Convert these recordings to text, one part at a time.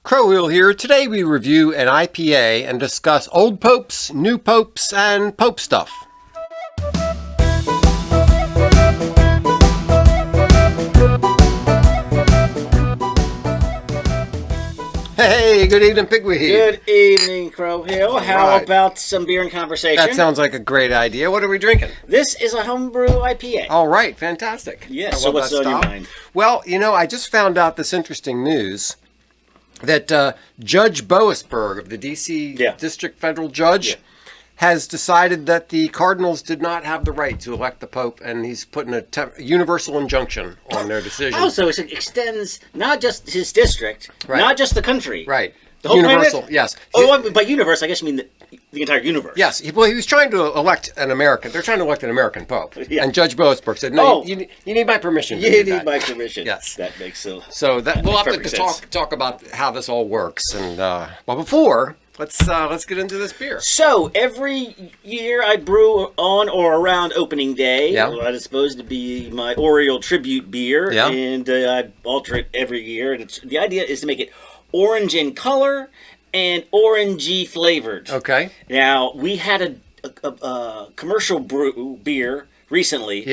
Crowhill here. Today we review an IPA and discuss old popes, new popes, and pope stuff. Hey, good evening, Pigweed. Good evening, Crowhill. How about some beer and conversation? That sounds like a great idea. What are we drinking? This is a homebrew IPA. All right, fantastic. Yes, so what's on your mind? Well, I just found out this interesting news that Judge Boasberg of the D.C. District Federal Judge has decided that the cardinals did not have the right to elect the Pope, and he's putting a universal injunction on their decision. Oh, so it extends not just his district, not just the country. Right. The whole universal, planet? yes. Oh, by universe, I guess you mean the entire universe. Yes. Well, he was trying to elect an American. They're trying to elect an American Pope. Yeah. And Judge Boasberg said, no, you need my permission. You need my permission. Yes. That makes so that we'll have to talk about how this all works. And well, before, let's get into this beer. So every year I brew on or around opening day. Yeah. That is supposed to be my Oriole tribute beer. Yeah. And I alter it every year. And the idea is to make it orange in color and orangey flavored. Okay. Now, we had a commercial brew beer recently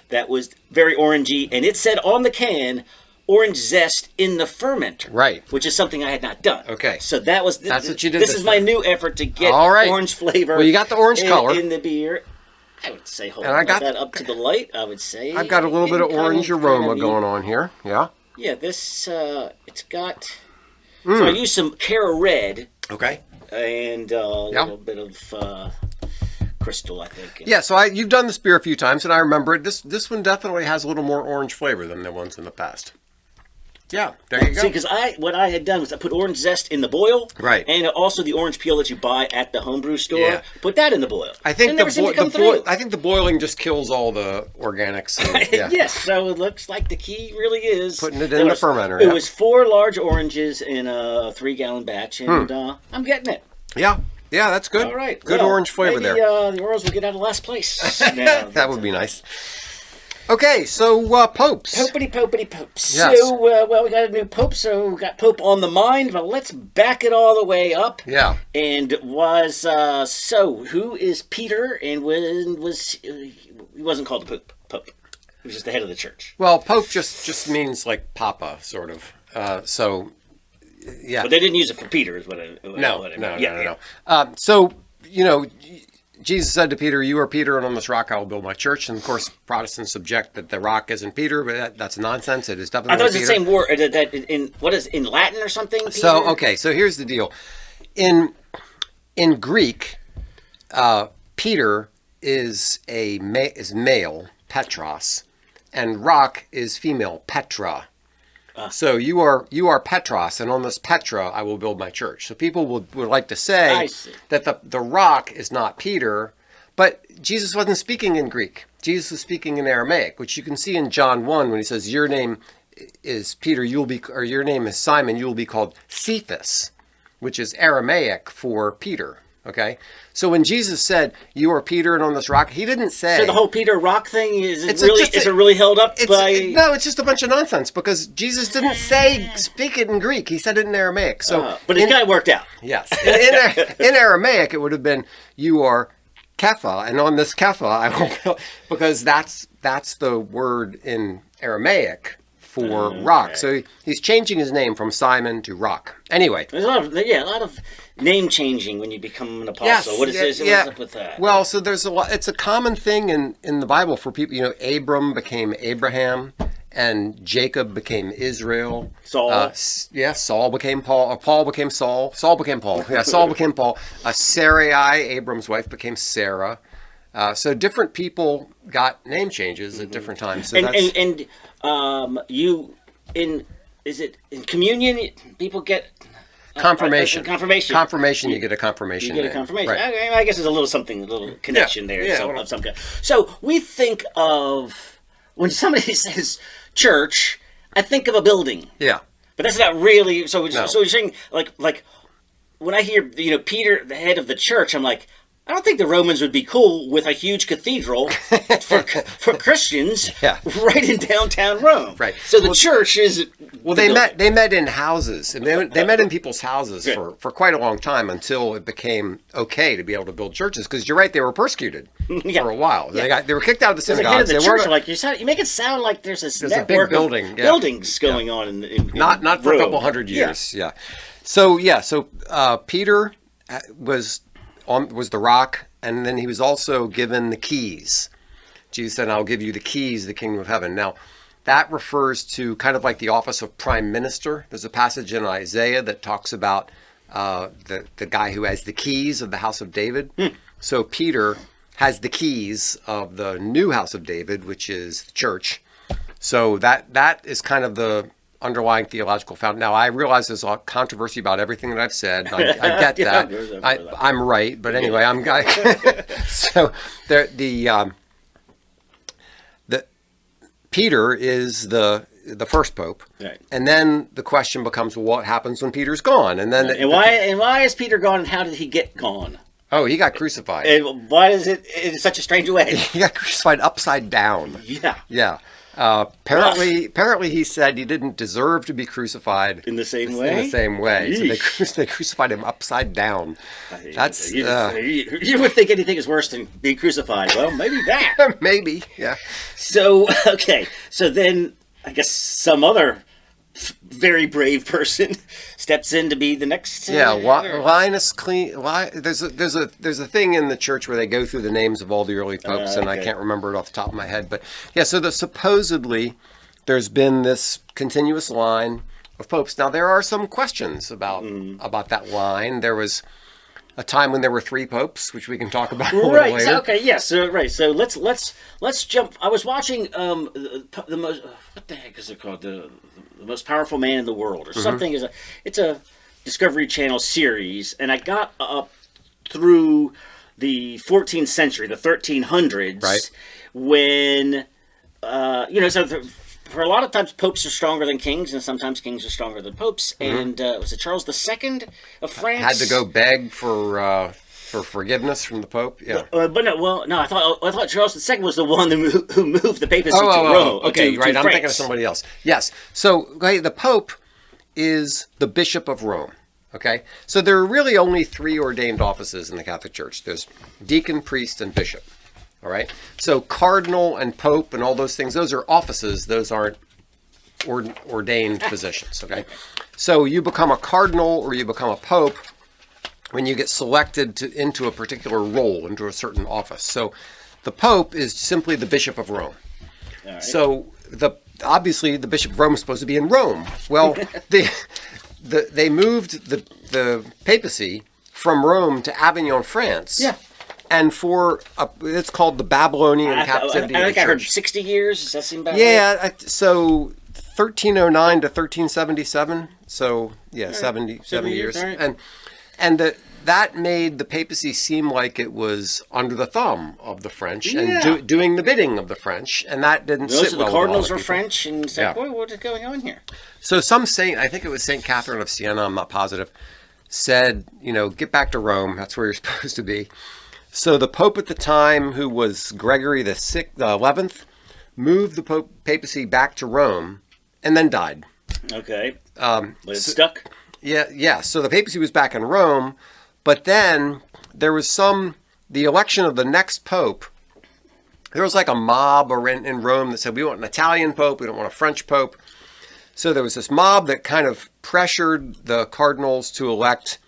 that was very orangey, and it said on the can, orange zest in the fermenter. Right. Which is something I had not done. Okay. So that was... That's what you did This is my new effort to get orange flavor. Well, you got the orange color in the beer. I would say hold that up to the light. I would say... I've got a little bit of orange aroma going on here. Yeah. Yeah, this, it's got... So I used some Cara Red. Okay. And a little bit of crystal, I think. Yeah, so you've done this beer a few times, and I remember it. This one definitely has a little more orange flavor than the ones in the past. Yeah, there you go. See, because what I had done was I put orange zest in the boil. Right. And also the orange peel that you buy at the homebrew store. Yeah. Put that in the boil. I think I think the boiling just kills all the organics. And, yes, so it looks like the key really is... putting it in the fermenter. It was 4 large oranges in a 3-gallon batch, and I'm getting it. Yeah. Yeah, that's good. All right. Good orange flavor there. The Orioles will get out of last place. That would be nice. Okay, so popes. Popey popes. Yes. So, we got a new pope, so we got pope on the mind, but let's back it all the way up. Yeah. And who is Peter, and he wasn't called the pope. He was just the head of the church. Well, pope just means like papa, sort of. Yeah. But they didn't use it for Peter, is what I mean. No. So, Jesus said to Peter, "You are Peter, and on this rock I will build my church." And of course, Protestants object that the rock isn't Peter, but that's nonsense. It is definitely I thought it was Peter. the same word that in Latin or something. Peter? So here's the deal. In Greek, Peter is male, Petros, and rock is female, Petra. So you are Petros, and on this Petra I will build my church. So people would like to say that the rock is not Peter, but Jesus wasn't speaking in Greek. Jesus was speaking in Aramaic, which you can see in John 1 when he says, "Your name is Peter, your name is Simon, you will be called Cephas," which is Aramaic for Peter. Okay, so when Jesus said, "You are Peter, and on this rock," he didn't say. So the whole Peter rock thing is it really held up by? No, it's just a bunch of nonsense because Jesus didn't speak it in Greek. He said it in Aramaic. So, but it kind of worked out. Yes, in Aramaic it would have been, "You are Kepha, and on this Kepha I will build," because that's the word in Aramaic for rock. So he's changing his name from Simon to Rock. Anyway, there's a lot of name changing when you become an apostle. Yes, what is this? What's up with that? Well, so there's a lot. It's a common thing in the Bible for people. Abram became Abraham, and Jacob became Israel. Saul. Saul became Paul. Or Paul became Saul. Saul became Paul. Yeah, Saul became Paul. Sarai, Abram's wife, became Sarah. So different people got name changes at different times. So is it in communion? People get confirmation. Confirmation. You get a confirmation. You get a confirmation. Right. I guess there's a little connection there of some kind. So we think of when somebody says church, I think of a building. Yeah. But that's not really. So you're saying like when I hear Peter, the head of the church, I'm like, I don't think the Romans would be cool with a huge cathedral for Christians right in downtown Rome. Right. So the church is... Well, they met in houses. And they met in people's houses for quite a long time until it became okay to be able to build churches. Because you're right, they were persecuted for a while. Yeah. They were kicked out of the synagogues. The church, like you make it sound like there's a big building, buildings going on in not for Rome. A couple hundred years. Yeah. So Peter was the rock, and then he was also given the keys. Jesus said, "I'll give you the keys of the kingdom of heaven." Now, that refers to kind of like the office of prime minister. There's a passage in Isaiah that talks about the guy who has the keys of the house of David. So Peter has the keys of the new house of David, which is the church. So that is kind of the underlying theological foundation. Now, I realize there's a lot of controvery about everything that I've said. I get that. I'm right, but anyway, so the Peter is the first pope, right. And then the question becomes, well, what happens when Peter's gone? And then why is Peter gone? And how did he get gone? Oh, he got crucified. And why is it in such a strange way? He got crucified upside down. Yeah. Apparently, he said he didn't deserve to be crucified in the same way. So they crucified him upside down. That's you would think anything is worse than being crucified. Well, maybe that. Maybe, yeah. So then I guess some other very brave person steps in to be the next. Linus Clean. There's a thing in the church where they go through the names of all the early popes, and I can't remember it off the top of my head. But so supposedly there's been this continuous line of popes. Now there are some questions about that line. There was a time when there were 3 popes, which we can talk about a little later. So let's jump. I was watching the most. What the heck is it called? The most powerful man in the world, or something. It's a Discovery Channel series, and I got up through the 14th century, the 1300s, right? When for a lot of times popes are stronger than kings, and sometimes kings are stronger than popes. And was it Charles II of France had to go beg for forgiveness from the Pope? Yeah. I thought Charles II was the one who moved the papacy to Rome. Okay, right. I'm thinking of somebody else. Yes. So the Pope is the Bishop of Rome. Okay. So there are really only 3 ordained offices in the Catholic Church. There's deacon, priest, and bishop. All right. So cardinal and pope and all those things, those are offices. Those aren't ordained positions. Okay. So you become a cardinal or you become a pope when you get selected into a particular role, into a certain office. So the Pope is simply the Bishop of Rome. Right. So obviously the Bishop of Rome is supposed to be in Rome. Well, they moved the papacy from Rome to Avignon, France. Yeah. And it's called the Babylonian captivity. I think I heard 60 years. Does that seem about right? Yeah. So 1309 to 1377. So 70 years. Right. And that made the papacy seem like it was under the thumb of the French and doing the bidding of the French, and that didn't sit well with a lot of people. The cardinals are French, and it's like, boy, what is going on here? So some saint, I think it was Saint Catherine of Siena, I'm not positive, said, get back to Rome. That's where you're supposed to be. So the Pope at the time, who was Gregory the 11th, moved the papacy back to Rome, and then died. Okay. But it stuck? Yeah. So the papacy was back in Rome, but then there was the election of the next pope. There was like a mob in Rome that said, we want an Italian pope, we don't want a French pope. So there was this mob that kind of pressured the cardinals to elect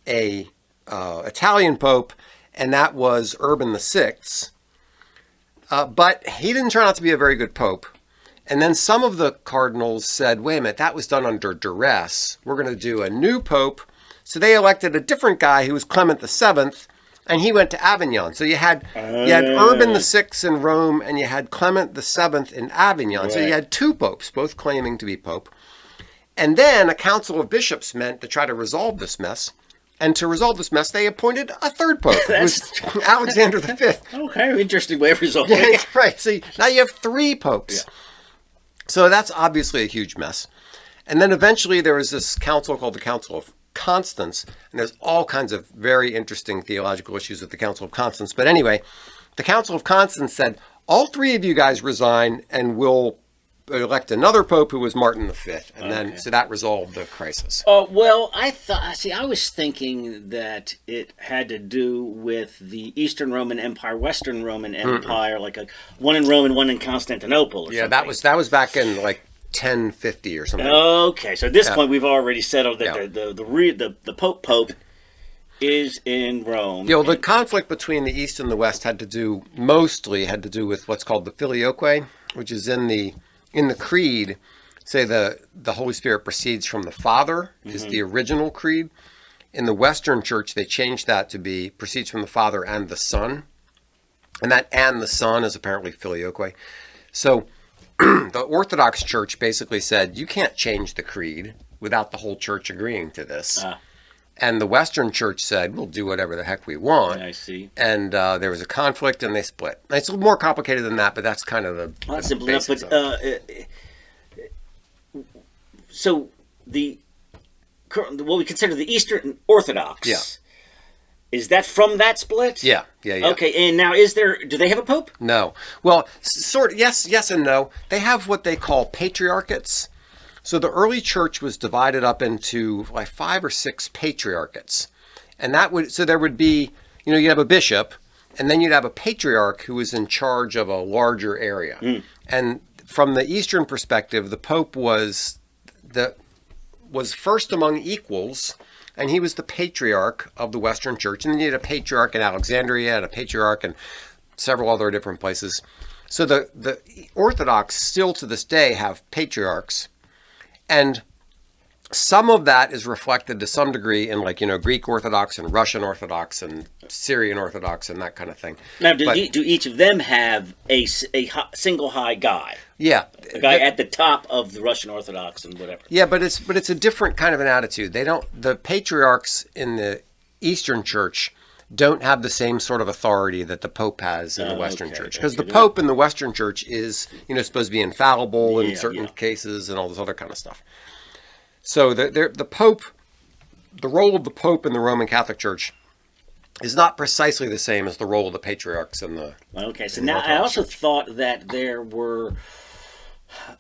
a Italian pope, and that was Urban VI. But he didn't turn out to be a very good pope. And then some of the cardinals said, wait a minute, that was done under duress. We're going to do a new pope. So they elected a different guy who was Clement VII, and he went to Avignon. So you had Urban VI in Rome, and you had Clement VII in Avignon. Right. So you had 2 popes, both claiming to be pope. And then a council of bishops met to try to resolve this mess. And to resolve this mess, they appointed a 3rd pope, who was Alexander V. Okay, interesting way of resolving it. Right. See, now you have 3 popes. Yeah. So that's obviously a huge mess. And then eventually there was this council called the Council Constance, and there's all kinds of very interesting theological issues with the Council of Constance. But anyway, the Council of Constance said, all three of you guys resign and we'll elect another pope who was Martin V. And then, so that resolved the crisis. Well, I was thinking that it had to do with the Eastern Roman Empire, Western Roman Empire, like one in Rome and one in Constantinople. Or something. that was back in like 1050 or something. Okay, so at this point we've already settled that the Pope is in Rome. The conflict between the East and the West mostly had to do with what's called the filioque, which is in the creed. Say the Holy Spirit proceeds from the Father is the original creed. In the Western Church, they changed that to be proceeds from the Father and the Son, and that "and the Son" is apparently filioque. So the Orthodox Church basically said you can't change the creed without the whole church agreeing to this. And the Western Church said, we'll do whatever the heck we want. I see. And there was a conflict, and they split. It's a little more complicated than that, but that's kind of the that's simple enough. But so what we consider the Eastern Orthodox, is that from that split? Yeah. Okay, and now do they have a pope? No. Well, sort of, yes and no. They have what they call patriarchates. So the early church was divided up into like 5 or 6 patriarchates. And there would be, you'd have a bishop, and then you'd have a patriarch who was in charge of a larger area. And from the Eastern perspective, the Pope was first among equals, and he was the patriarch of the Western Church. And then you had a patriarch in Alexandria and a patriarch in several other different places. So the Orthodox still to this day have patriarchs. And some of that is reflected to some degree in Greek Orthodox and Russian Orthodox and Syrian Orthodox and that kind of thing. Now, do each of them have a single high guy? Yeah. A guy at the top of the Russian Orthodox and whatever. Yeah, but it's a different kind of an attitude. The patriarchs in the Eastern Church don't have the same sort of authority that the Pope has in the Western Church. Because the Pope in the Western Church is, supposed to be infallible in certain cases and all this other kind of stuff. So the Pope, the role of the Pope in the Roman Catholic Church is not precisely the same as the role of the patriarchs in the so now I also thought that there were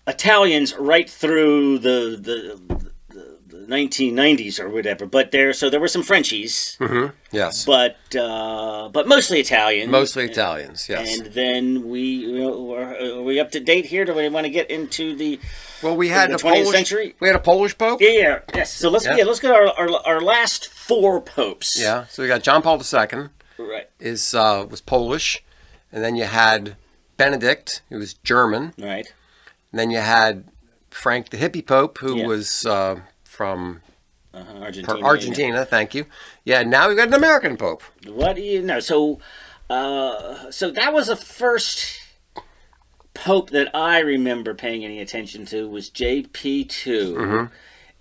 Italians right through the 1990s or whatever, but there were some Frenchies. Yes, but mostly Italian. Mostly Italians, yes. And then are we up to date here? Do we want to get into the? Well, we had the 20th century. We had a Polish pope. Yes. So let's get our last 4 popes. Yeah. So we got John Paul II. Right. Was Polish, and then you had Benedict, who was German. Right. And then you had Frank the Hippie Pope, who was from Argentina. Thank you. Yeah. Now we've got an American Pope. What do you know? So that was the first Pope that I remember paying any attention to was JP2,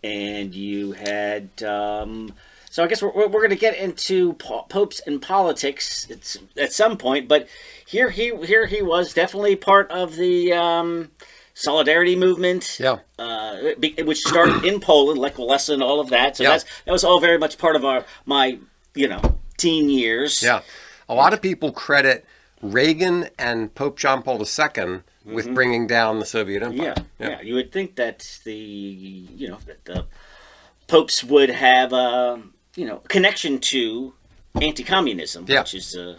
and you had. So I guess we're going to get into popes and politics at some point, but here he was definitely part of the Solidarity movement. Yeah. Which started in Poland, Lech Walesa and all of that. So that was all very much part of my teen years. Yeah. A lot of people credit Reagan and Pope John Paul II with bringing down the Soviet Empire. Yeah. You would think that that the popes would have connection to anti-communism, which is I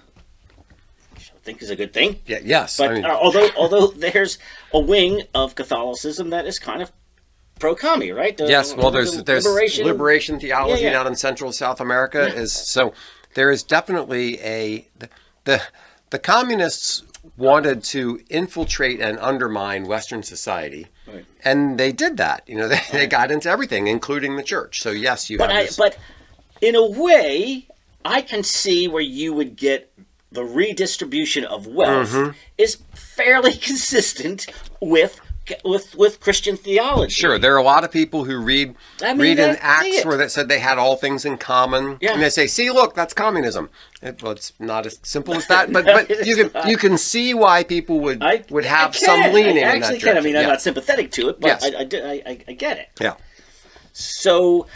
think is a good thing. Yeah. Yes. But although there's a wing of Catholicism that is kind of pro-commie, right? Yes. Well, there's liberation theology down in Central South America so there is definitely the communists wanted to infiltrate and undermine Western society, and they did that. They got into everything, including the church. So yes, But in a way, I can see where you would get the redistribution of wealth is fairly consistent with Christian theology. Sure, there are a lot of people who read in Acts where that said they had all things in common, and they say, "See, look, that's communism." Well, it's not as simple as that, but you can see why people would have some leaning in that direction. I mean, I'm not sympathetic to it, but I get it. Yeah. So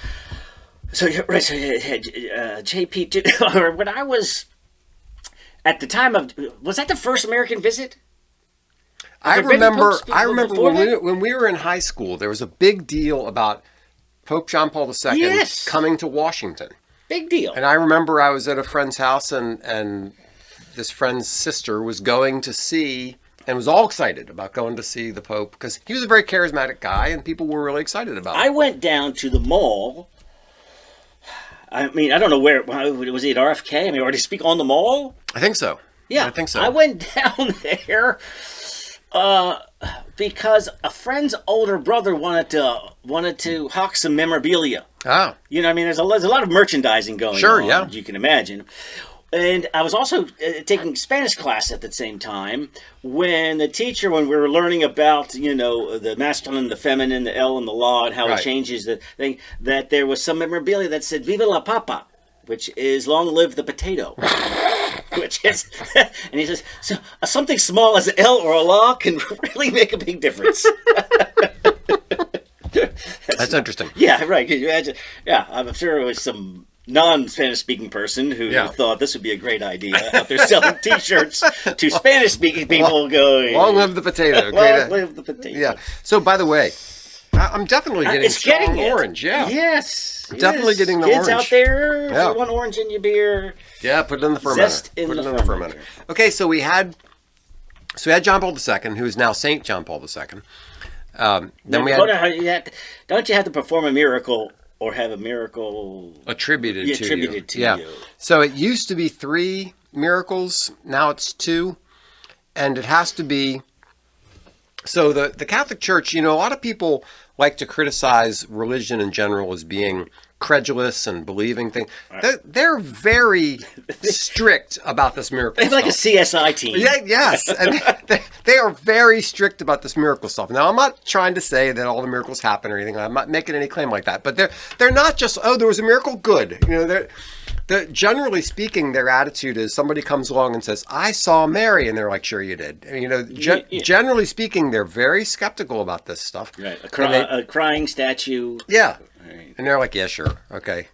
So you're right. So JP, or when I was at the time of, was that the first American visit? I there been remember. popes I remember before when that? when we were in high school, there was a big deal about Pope John Paul II Yes. coming to Washington. Big deal. And I remember I was at a friend's house, and this friend's sister was going to see, and was all excited about going to see the Pope because he was a very charismatic guy, and people were really excited about I it. went down to the mall. I mean, I don't know where, was he at RFK? I mean, or did he speak on the mall? I think so. Yeah, I think so. I went down there because a friend's older brother wanted to hawk some memorabilia. Ah, You know, I mean, there's a lot of merchandising going Sure, on. yeah. You can imagine. And I was also taking Spanish class at the same time when the teacher, when we were learning about, the masculine, the feminine, the L and the law, and how Right. it changes the thing, that there was some memorabilia that said "Viva la papa," which is "Long live the potato." Which is, and he says, so something small as an L or a law can really make a big difference. that's interesting. Yeah, right. Could you imagine? Yeah, I'm sure it was some non-Spanish speaking person who Yeah. thought this would be a great idea out there selling T-shirts to Spanish speaking people going. Long live the potato. Long live the potato. Yeah. So, by the way, I'm definitely getting It's getting strong it. orange. Yeah. Yes. Definitely yes. getting the Kids orange. out there, if Yeah. you want orange in your beer. Yeah, put it in the fermenter. Zest in Put the it in the fermenter. fermenter. Okay, so we had John Paul II, who is now Saint John Paul II. Then we Hold had on, don't you have to perform a miracle or have a miracle attributed to attributed you. to Yeah. you? So it used to be 3 miracles. Now it's 2, and it has to be. So the Catholic Church, a lot of people like to criticize religion in general as being credulous and believing things. They're very strict about this miracle It's like a stuff. CSI team. Yeah, yes, and they are very strict about this miracle stuff. Now, I'm not trying to say that all the miracles happen or anything. I'm not making any claim like that. But they're not just, oh, there was a miracle, good. Generally speaking, their attitude is somebody comes along and says, I saw Mary, and they're like, sure you did. And, Yeah. generally speaking, they're very skeptical about this stuff. Right, And a crying statue. yeah. Right. And they're like, yeah, sure. Okay.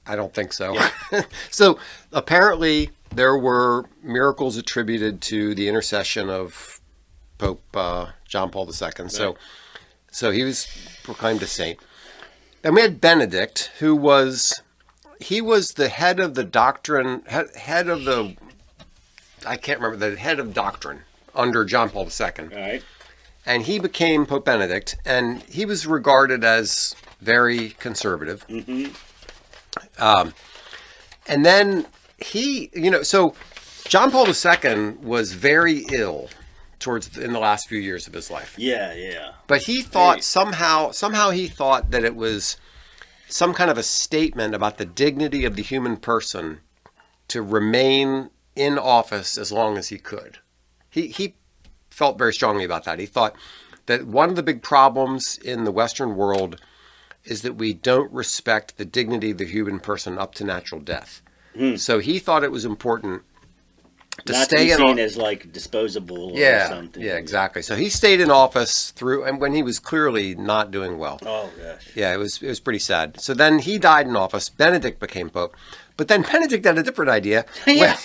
I don't think so. So apparently there were miracles attributed to the intercession of Pope John Paul II. So he was proclaimed a saint. And we had Benedict, who was the head of the doctrine, head of the, I can't remember, the head of doctrine under John Paul II. Right. And he became Pope Benedict, and he was regarded as very conservative. Mm-hmm. And then so John Paul II was very ill in the last few years of his life. Yeah, yeah. But he thought somehow he thought that it was some kind of a statement about the dignity of the human person to remain in office as long as he could. He felt very strongly about that. He thought that one of the big problems in the Western world is that we don't respect the dignity of the human person up to natural death. So he thought it was important to Not stay to be in seen as like disposable or something. Yeah, exactly. So he stayed in office and when he was clearly not doing well. Oh gosh. Yeah, it was pretty sad. So then he died in office. Benedict became pope, but then Benedict had a different idea. Yeah.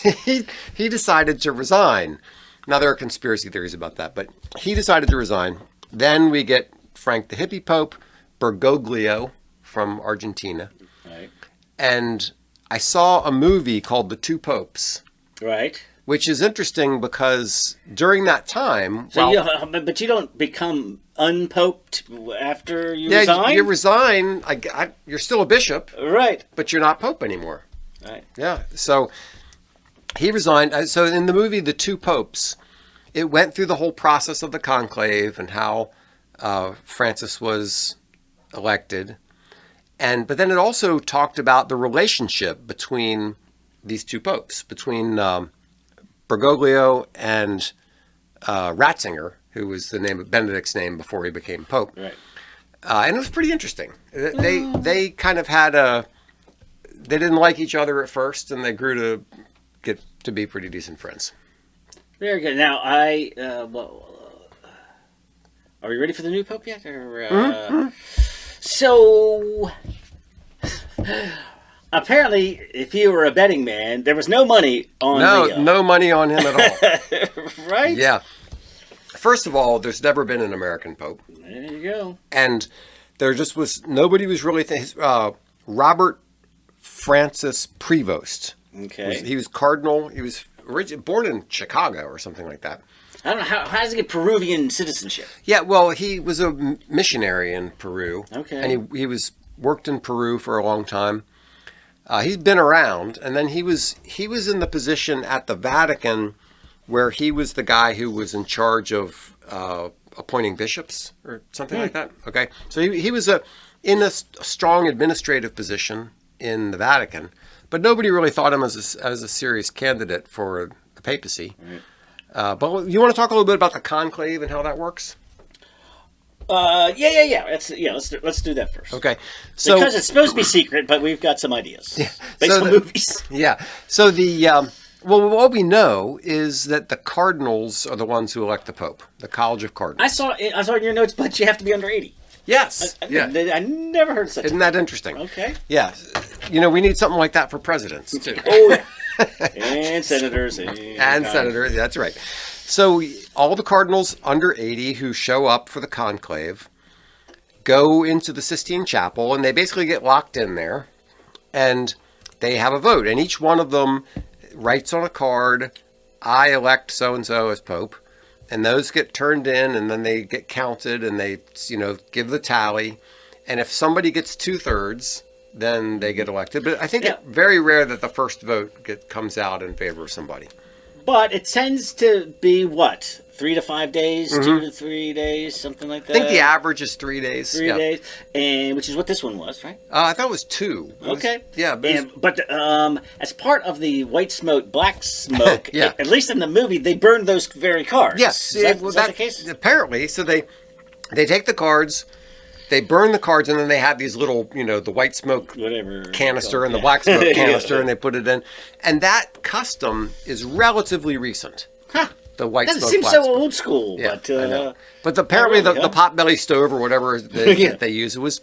He decided to resign. Now there are conspiracy theories about that, but he decided to resign. Then we get Frank the hippie pope, Bergoglio from Argentina, Right. and I saw a movie called The Two Popes, Right. which is interesting because during that time, So but you don't become unpoped after you resign? you resign. You're still a bishop, Right. but you're not pope anymore. Right. Yeah. So he resigned. So in the movie The Two Popes, it went through the whole process of the conclave and how Francis was elected. But then it also talked about the relationship between these two popes, between Bergoglio and Ratzinger, who was the name of Benedict's name before he became pope. Right. And it was pretty interesting. They kind of had they didn't like each other at first, and they grew to get to be pretty decent friends. Very good. Now are we ready for the new pope yet? Or, So Apparently, if you were a betting man, there was no money on Leo. No money on him at all. Right? Yeah. First of all, there's never been an American pope. There you go. And there just was, nobody was really, Robert Francis Prevost. Okay. He was cardinal. He was born in Chicago or something like that. I don't know, how does he get Peruvian citizenship? Yeah, well, he was a missionary in Peru. Okay. And he worked in Peru for a long time. He's been around, and then he was in the position at the Vatican where he was the guy who was in charge of appointing bishops or something like that. Okay, so he was in a strong administrative position in the Vatican, but nobody really thought him as a serious candidate for the papacy. Right. But you want to talk a little bit about the conclave and how that works? Yeah. Let's do that first. Okay, so because it's supposed to be secret, but we've got some ideas based on movies. Yeah. So well, what we know is that the cardinals are the ones who elect the pope, the College of Cardinals. I saw in your notes, but you have to be under 80. Yes. I never heard such. Isn't that interesting? Okay. Yeah. We need something like that for presidents too. Oh yeah. And senators and senators. That's right. So all the cardinals under 80 who show up for the conclave go into the Sistine Chapel, and they basically get locked in there, and they have a vote. And each one of them writes on a card, "I elect so-and-so as Pope." And those get turned in, and then they get counted, and they, give the tally. And if somebody gets 2/3, then they get elected. But I think it's very rare that the first vote comes out in favor of somebody. But it tends to be what? 3 to 5 days, 2 to 3 days, something like that. I think the average is 3 days. 3 days, and which is what this one was, right? I thought it was 2. Okay. But as part of the white smoke, black smoke, yeah. At least in the movie, they burned those very cards. Yes. Is that the case? Apparently. So they take the cards, they burn the cards, and then they have these little, the white smoke canister and the black smoke canister, and they put it in. And that custom is relatively recent. Huh. The white smoke. That seems so old school. Yeah, but, I know. But apparently the potbelly stove or whatever that they use, it was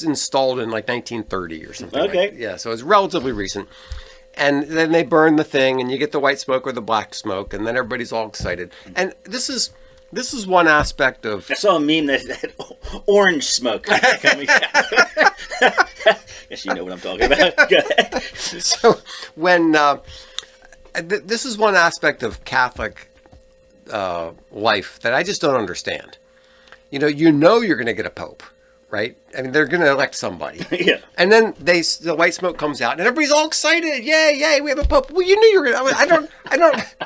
installed in like 1930 or something. Okay. Yeah, so it's relatively recent. And then they burn the thing, and you get the white smoke or the black smoke, and then everybody's all excited. And this is one aspect of... I saw a meme that orange smoke coming out. Guess you know what I'm talking about. Go ahead. So when... this is one aspect of Catholic life that I just don't understand. You're going to get a pope, right? I mean, they're going to elect somebody. Yeah. And then the white smoke comes out, and everybody's all excited. Yay, we have a pope. Well, you knew you were going to. I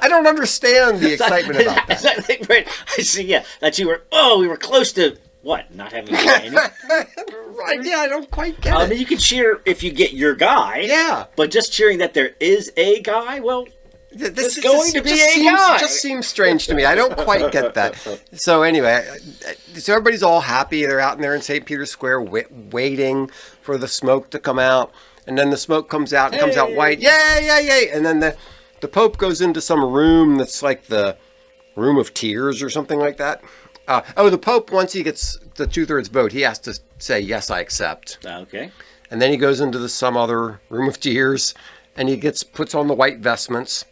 don't understand the excitement about that. Exactly right. I see. Yeah, that we were close to what? Not having a guy. Right. Yeah, I don't quite get it. I mean, you can cheer if you get your guy. Yeah. But just cheering that there is a guy, well. This just seems strange to me. I don't quite get that. So anyway, everybody's all happy. They're out in there in St. Peter's Square waiting for the smoke to come out. And then the smoke comes out and comes out white. Yay. And then the Pope goes into some room that's like the room of tears or something like that. The Pope, once he gets the 2/3 vote, he has to say, yes, I accept. Okay. And then he goes into some other room of tears, and he puts on the white vestments.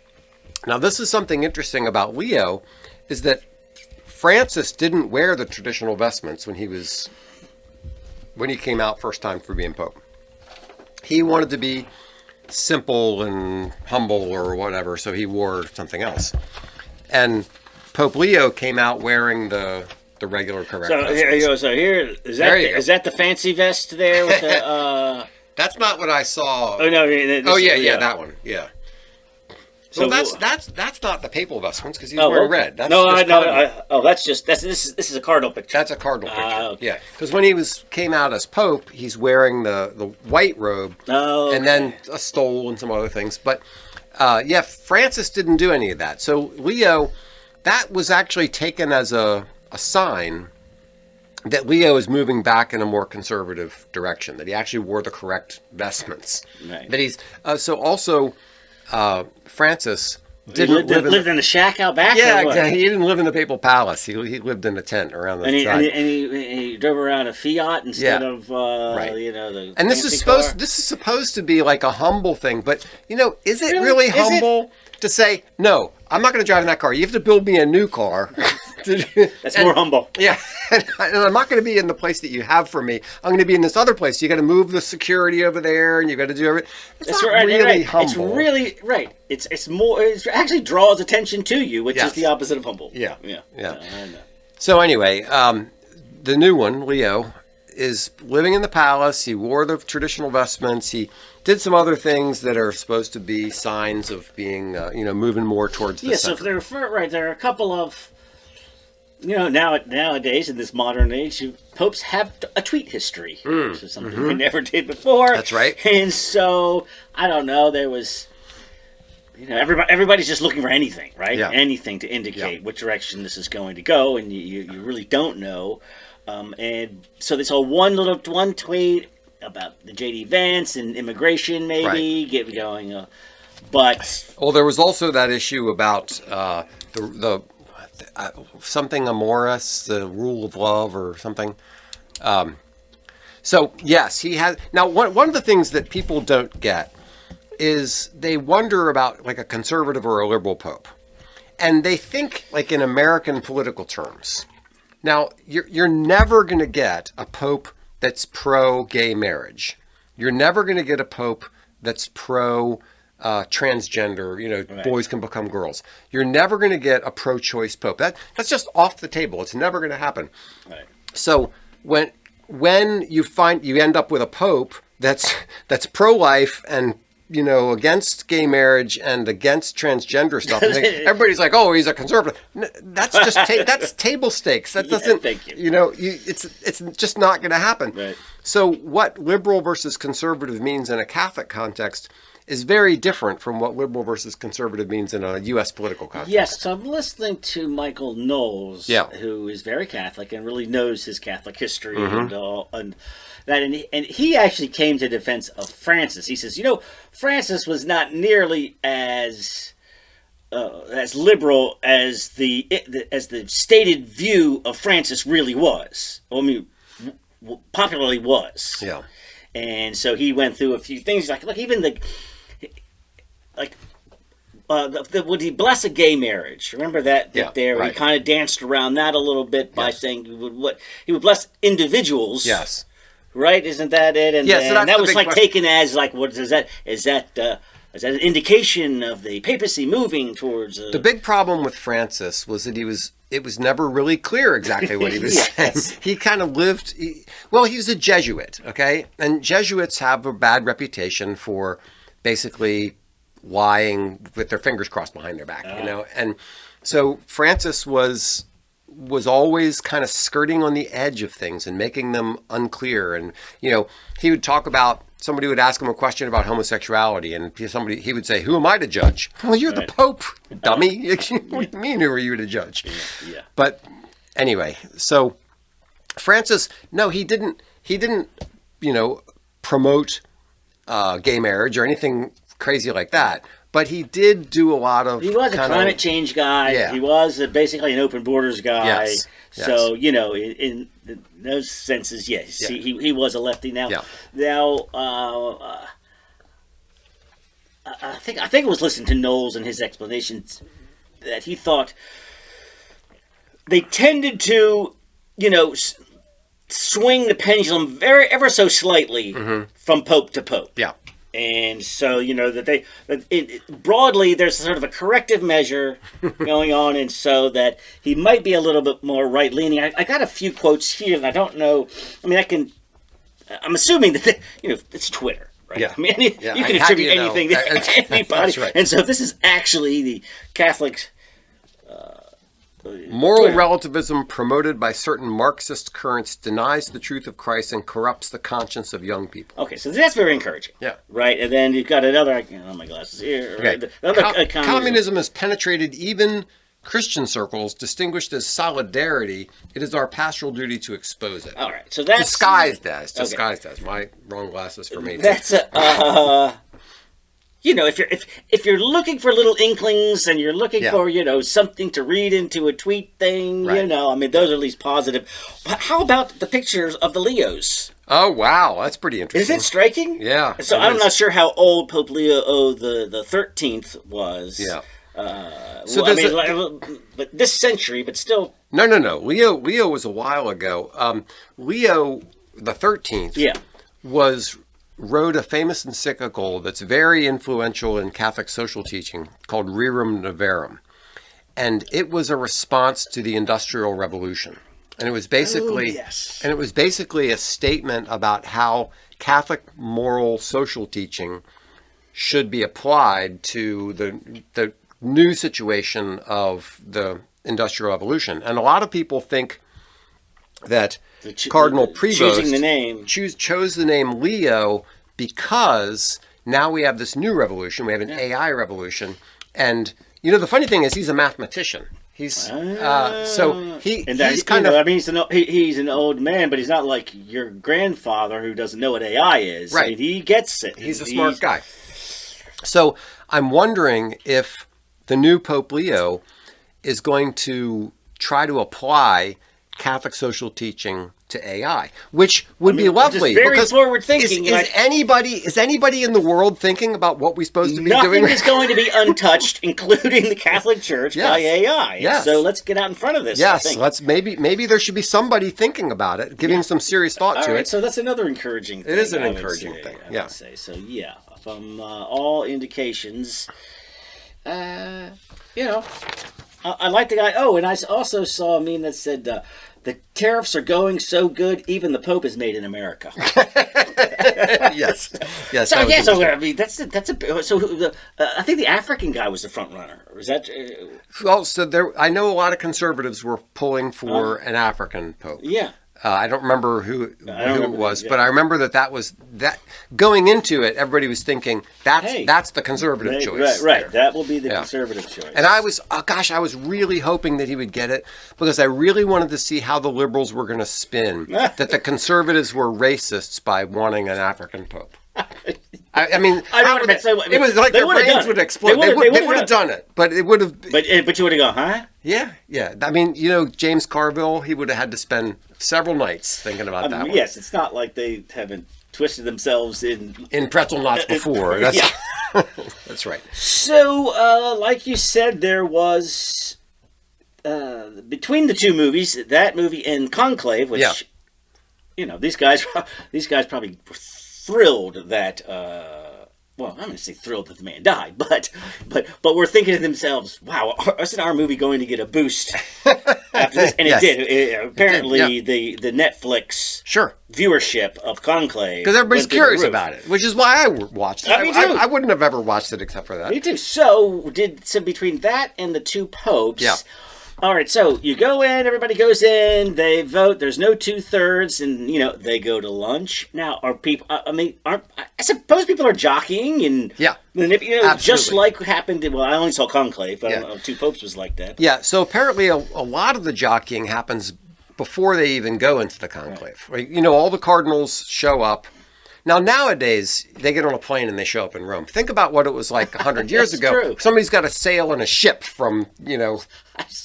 Now, this is something interesting about Leo, is that Francis didn't wear the traditional vestments when he came out first time for being Pope. He wanted to be simple and humble or whatever, so he wore something else. And Pope Leo came out wearing the regular correct vestments. Here you go. So here, is that the fancy vest there with the... That's not what I saw. Oh, no. That one. Yeah. So that's not the papal vestments because he's wearing red. That's this is a cardinal picture. That's a cardinal picture. Okay. Yeah, because when he came out as Pope, he's wearing the white robe and then a stole and some other things. But Francis didn't do any of that. So Leo, that was actually taken as a sign that Leo is moving back in a more conservative direction. That he actually wore the correct vestments. Right. That he's Francis didn't lived in a shack out back. Yeah, or what? exactly. He didn't live in the papal palace. He lived in a tent around the side. And he drove around a Fiat instead of Right. the And this is supposed to be like a humble thing, but is it really humble to say no? I'm not going to drive in that car. You have to build me a new car. That's more humble. Yeah, and I'm not going to be in the place that you have for me. I'm going to be in this other place. You got to move the security over there, and you got to do everything. It's not really humble. It's really right. It's more. It actually draws attention to you, which is the opposite of humble. Yeah. I know. So anyway, the new one, Leo, is living in the palace. He wore the traditional vestments. He did some other things that are supposed to be signs of being, moving more towards the center. So there are a couple of. Nowadays in this modern age, popes have a tweet history, which is something we never did before. That's right. And so I don't know. There was, everybody's just looking for anything, right? Yeah. Anything to indicate what direction this is going to go, and you really don't know. And so there's all one tweet about the J.D. Vance and immigration, maybe get going. But there was also that issue about the something amoris, the rule of love or something. So yes, he has. Now, one of the things that people don't get is they wonder about like a conservative or a liberal pope, and they think like in American political terms. Now, you're never going to get a pope that's pro-gay marriage. You're never going to get a pope that's pro transgender, right. Boys can become girls. You're never going to get a pro-choice pope. That's just off the table. It's never going to happen. Right. So when you end up with a pope that's pro-life and against gay marriage and against transgender stuff, everybody's like, oh, he's a conservative. That's just that's table stakes. That doesn't. Thank you. It's just not going to happen. Right. So what liberal versus conservative means in a Catholic context is very different from what liberal versus conservative means in a U.S. political context. Yes, so I'm listening to Michael Knowles, who is very Catholic and really knows his Catholic history and he actually came to defense of Francis. He says, Francis was not nearly as liberal as the stated view of Francis really was. I mean, popularly was. Yeah. And so he went through a few things like even would he bless a gay marriage? Remember that there? Right. He kind of danced around that a little bit by saying he would bless individuals. Yes. Right? Isn't that it? And, yes, and that was like question. Taken as like what is that? Is that an indication of the papacy moving towards? The big problem with Francis was that it was never really clear exactly what he was saying. He kind of lived. He's a Jesuit, okay, and Jesuits have a bad reputation for basically lying with their fingers crossed behind their back, and so Francis was always kind of skirting on the edge of things and making them unclear. And he would talk about, somebody would ask him a question about homosexuality, and he would say, "Who am I to judge?" Well, you're the Pope, dummy. What do you mean, who are you to judge? Yeah. But anyway, so Francis, no, he didn't promote gay marriage or anything crazy like that. But he did do a lot of. He was a climate change guy. Yeah. He was basically an open borders guy. Yes. So in those senses, yes, he was a lefty. Now, I think it was listening to Knowles and his explanations that he thought they tended to, swing the pendulum ever so slightly from pope to pope. Yeah. And so, broadly, there's sort of a corrective measure going on, and so that he might be a little bit more right-leaning. I got a few quotes here, and I don't know. I mean, I'm assuming that, it's Twitter, right? Yeah. I mean, you can attribute anything to anybody. That's right. And so this is actually the Catholic... Moral Twitter. relativism promoted by certain Marxist currents denies the truth of Christ and corrupts the conscience of young people. Okay, so that's very encouraging. Yeah. Right, and then you've got another... Oh, my glasses here. Okay. Right? Communism has penetrated even Christian circles, distinguished as solidarity. It is our pastoral duty to expose it. All right, so that's... Disguised as. My wrong glasses for me. That's if you're looking for little inklings and you're looking for something to read into a tweet thing, Right. I mean those are at least positive. But how about the pictures of the Leos? Oh wow, that's pretty interesting. Is it striking? Yeah. So I'm not sure how old Pope Leo the 13th was. Yeah. So but this century, but still. No. Leo was a while ago. Leo the 13th. Yeah. Wrote a famous encyclical that's very influential in Catholic social teaching called Rerum Novarum. And it was a response to the Industrial Revolution. And it was basically a statement about how Catholic moral social teaching should be applied to the new situation of the Industrial Revolution. And a lot of people think that Cardinal Prevost chose the name Leo because now we have this new revolution. We have an AI revolution. And, the funny thing is he's a mathematician. He's he's an old man, but he's not like your grandfather who doesn't know what AI is. Right. I mean, he gets it. He's a smart guy. So I'm wondering if the new Pope Leo is going to try to apply Catholic social teaching to AI, which would be lovely. Very forward thinking. Is anybody in the world thinking about what we're supposed to be doing? Nothing is going to be untouched, including the Catholic Church, by AI. Yes. So let's get out in front of this. Yes, maybe there should be somebody thinking about it, giving some serious thought to it. So that's another encouraging thing. It is an encouraging thing. I would say. So from all indications, I like the guy. Oh, and I also saw a meme that said the tariffs are going so good, even the Pope is made in America. Yes. So I mean that's I think the African guy was the front runner. Was that? Well, I know a lot of conservatives were pulling for an African Pope. Yeah. I don't remember who it was, but I remember that was going into it. Everybody was thinking that's the conservative choice. Right. That will be the conservative choice. And I was really hoping that he would get it because I really wanted to see how the liberals were going to spin that the conservatives were racists by wanting an African Pope. I mean, it was like their brains would explode. They would have done it, but it would have. But you would have gone, huh? Yeah. I mean, James Carville, he would have had to spend several nights thinking about that one. Yes, it's not like they haven't twisted themselves in pretzel knots before. That's right. So, like you said, there was between the two movies, that movie and Conclave, which these guys probably were thrilled that. Well, I'm going to say thrilled that the man died, but we're thinking to themselves, wow, isn't our movie going to get a boost after this? And it did. Apparently, the Netflix viewership of Conclave. Because everybody's curious about it, which is why I watched it. Me too. I wouldn't have ever watched it except for that. Me too. So between that and the two popes, all right, so you go in, everybody goes in, they vote, there's no 2/3, and, they go to lunch. Now, are people, I suppose people are jockeying and, just like happened, I only saw Conclave, but I don't know if Two Popes was like that. Yeah, so apparently a lot of the jockeying happens before they even go into the conclave. Right? All the cardinals show up. Now, nowadays, they get on a plane and they show up in Rome. Think about what it was like 100 years ago. True. Somebody's got to sail in a ship from,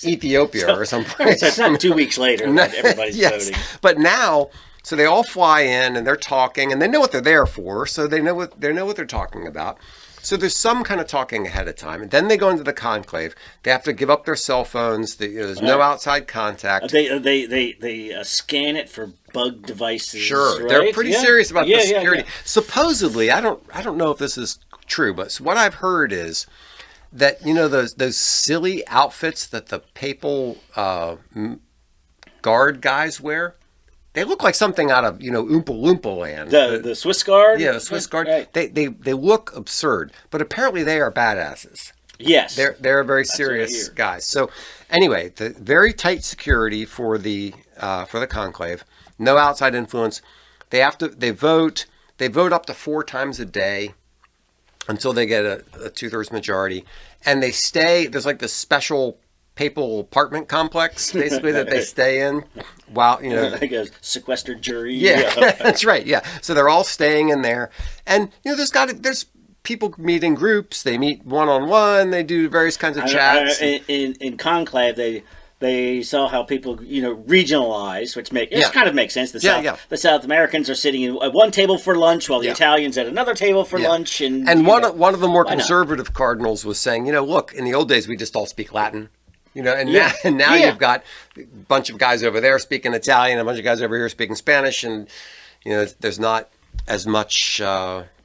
Ethiopia or something. So it's not 2 weeks later that everybody's voting. But now, so they all fly in and they're talking and they know what they're there for. So they know what they're talking about. So there's some kind of talking ahead of time. And then they go into the conclave. They have to give up their cell phones. There's no outside contact. They scan it for bug devices. Sure. Right? They're pretty serious about the security. Yeah. Supposedly, I don't know if this is true, but what I've heard is that, those silly outfits that the papal guard guys wear, they look like something out of, Oompa Loompa land. The Swiss Guard? Yeah, the Swiss Guard. Right. They look absurd, but apparently they are badasses. Yes. They're very serious guys. So anyway, the very tight security for the conclave, no outside influence. They vote up to 4 times a day until they get a 2/3 majority. And they stay, there's like this special papal apartment complex, basically, that they stay in while, like a sequestered jury. Yeah, that's right. Yeah. So they're all staying in there. And, there's people meet in groups. They meet one-on-one. They do various kinds of chats. In conclave, they saw how people, regionalize, which kind of makes sense. The South Americans are sitting at one table for lunch while the Italians at another table for lunch. And one of the more conservative cardinals was saying, look, in the old days we just all speak Latin. Now you've got a bunch of guys over there speaking Italian, a bunch of guys over here speaking Spanish, and there's not as much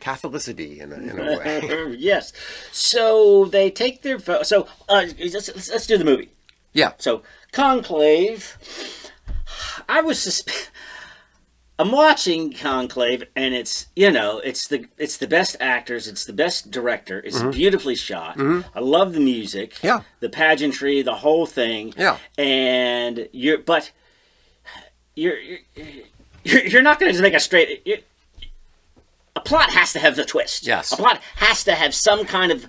Catholicity in a way. Yes. So they take their vote. So let's do the movie. Yeah. So Conclave. I'm watching Conclave, and it's the best actors, it's the best director, it's beautifully shot. I love the music, the pageantry, the whole thing. Yeah. And you're not going to just make a straight. A plot has to have the twist. Yes. A plot has to have some kind of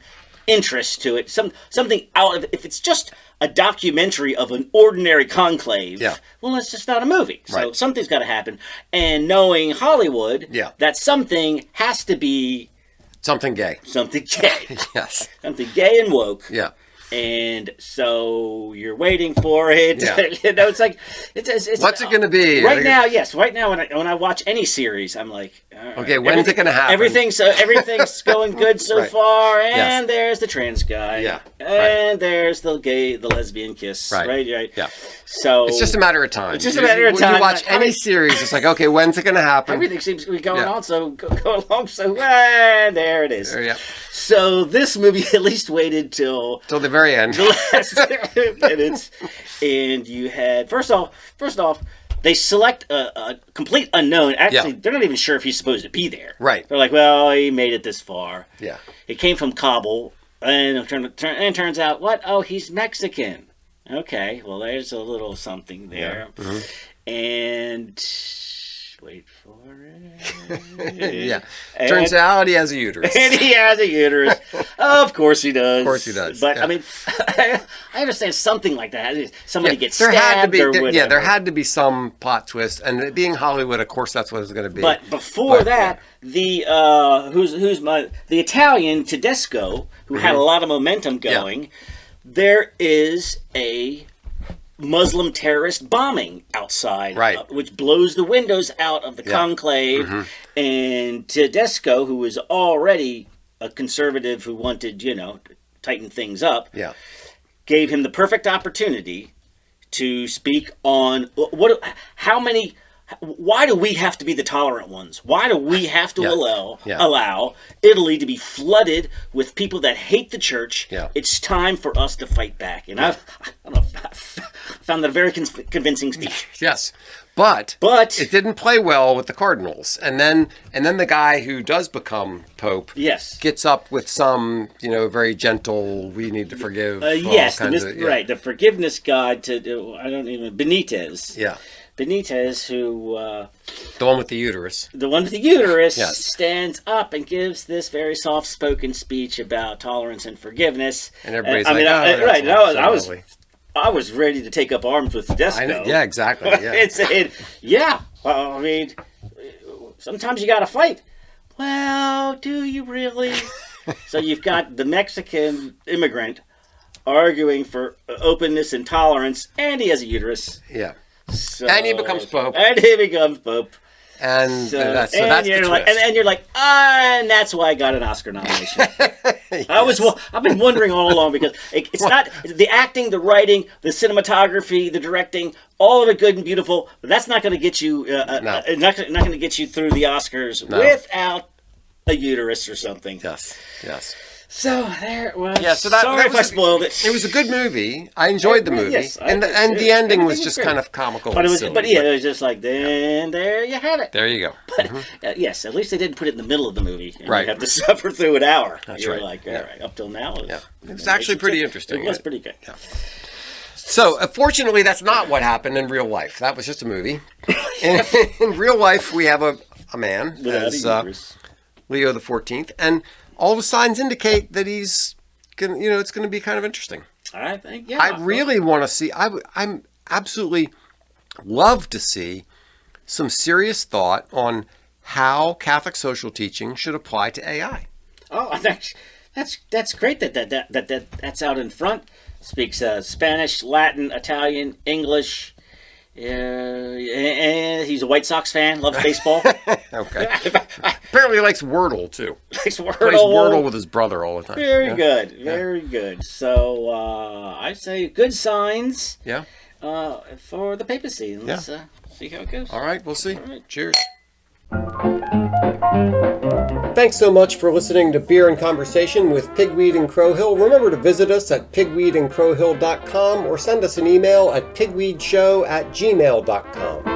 interest to it. Something out of. If it's just a documentary of an ordinary conclave, well, it's just not a movie. So something's got to happen. And knowing Hollywood, that something has to be something gay. Something gay. Yes. Something gay and woke. Yeah. And so you're waiting for it. Yeah. It's like it's what's it going to be right now? Yes, right now when I watch any series, I'm like, okay, when's it going to happen? Everything's going good so far, and there's the trans guy, and there's the lesbian kiss, right? Yeah. So it's just a matter of time. It's just a matter of time. You watch any series, it's like, okay, when's it going to happen? Everything seems to be going on, so go along. So there it is. Yeah. So this movie at least waited till the very end. The last minutes. And you had first off, they select a complete unknown. Actually, they're not even sure if he's supposed to be there. Right. They're like, well, he made it this far. Yeah. He came from Kabul, and it turns out, what? Oh, he's Mexican. Okay, well, there's a little something there. Yeah. Mm-hmm. And wait for it. Yeah. Turns out he has a uterus. And he has a uterus. Of course he does. Of course he does. But, I mean, I understand something like that. Somebody gets stabbed or whatever. Yeah, there had to be some plot twist. And being Hollywood, of course, that's what it's going to be. But before that, the Italian, Tedesco, who had a lot of momentum going, there is a Muslim terrorist bombing outside, which blows the windows out of the conclave. Mm-hmm. And Tedesco, who was already a conservative who wanted, to tighten things up, gave him the perfect opportunity to speak on why do we have to be the tolerant ones? Why do we have to allow Italy to be flooded with people that hate the church? Yeah. It's time for us to fight back. And I found that a very convincing speech. Yes. But it didn't play well with the cardinals. And then the guy who does become pope gets up with some, very gentle, we need to forgive. The forgiveness guide Benitez. Yeah. Benitez, who... the one with the uterus. The one with the uterus stands up and gives this very soft-spoken speech about tolerance and forgiveness. And everybody's I was ready to take up arms with Tedesco. Yeah, exactly. Yeah. And saying, sometimes you got to fight. Well, do you really? So you've got the Mexican immigrant arguing for openness and tolerance, and he has a uterus. Yeah. So, and he becomes pope. And that's the twist. And you're like, and that's why I got an Oscar nomination. Yes. I've been wondering all along because it's not the acting, the writing, the cinematography, the directing, all of it good and beautiful. But that's not going to get you. Not going to get you through the Oscars without a uterus or something. Yes. So there it was. Yeah, Sorry if I spoiled it. It was a good movie. I enjoyed the movie, and the ending was just kind of comical. But it was just like, there you have it. There you go. But yes, at least they didn't put it in the middle of the movie. And you have to suffer through an hour. That's You're right. like, all right, up till now, it was actually pretty interesting. It was pretty good. Yeah. So, fortunately, that's not what happened in real life. That was just a movie. In real life, we have a man as Leo the 14th, and all the signs indicate that he's gonna, it's going to be kind of interesting. I think, I really want to see. I'm absolutely love to see some serious thought on how Catholic social teaching should apply to AI. Oh, that's great that's out in front. Speaks Spanish, Latin, Italian, English. And he's a White Sox fan. Loves baseball. Okay. Apparently likes Wordle too. Likes Wordle. Plays Wordle with his brother all the time. Very good. Very good. So I say good signs. Yeah. For the papacy. Let's see how it goes. All right, we'll see. All right. Cheers. Thanks so much for listening to Beer and Conversation with Pigweed and Crowhill. Remember to visit us at pigweedandcrowhill.com or send us an email at pigweedshow@gmail.com.